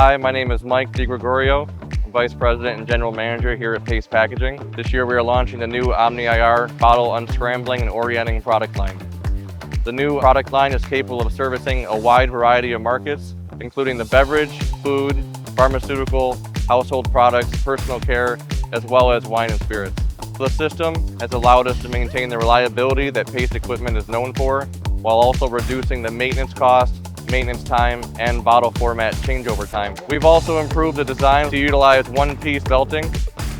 Hi, my name is Mike DiGregorio, Vice President and General Manager here at Pace Packaging. This year we are launching the new OMNI-IR bottle unscrambling and orienting product line. The new product line is capable of servicing a wide variety of markets, including the beverage, food, pharmaceutical, household products, personal care, as well as wine and spirits. The system has allowed us to maintain the reliability that Pace equipment is known for, while also reducing the maintenance cost, maintenance time, and bottle format changeover time. We've also improved the design to utilize one-piece belting.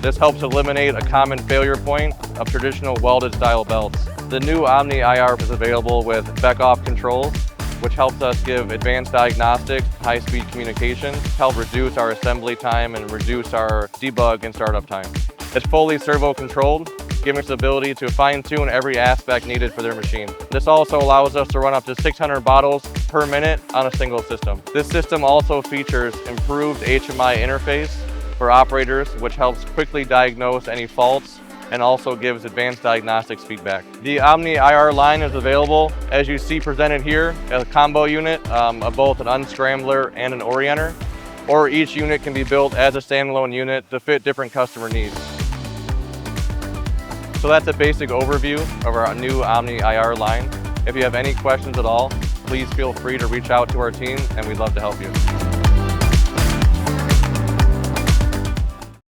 This helps eliminate a common failure point of traditional welded style belts. The new OMNI-IR is available with Beckhoff controls, which helps us give advanced diagnostic, high-speed communication, help reduce our assembly time and reduce our debug and startup time. It's fully servo controlled, giving us the ability to fine-tune every aspect needed for their machine. This also allows us to run up to 600 bottles per minute on a single system. This system also features improved HMI interface for operators, which helps quickly diagnose any faults and also gives advanced diagnostics feedback. The OMNI-IR line is available, as you see presented here, as a combo unit of both an unscrambler and an orienter, or each unit can be built as a standalone unit to fit different customer needs. So that's a basic overview of our new OMNI-IR line. If you have any questions at all, please feel free to reach out to our team and we'd love to help you.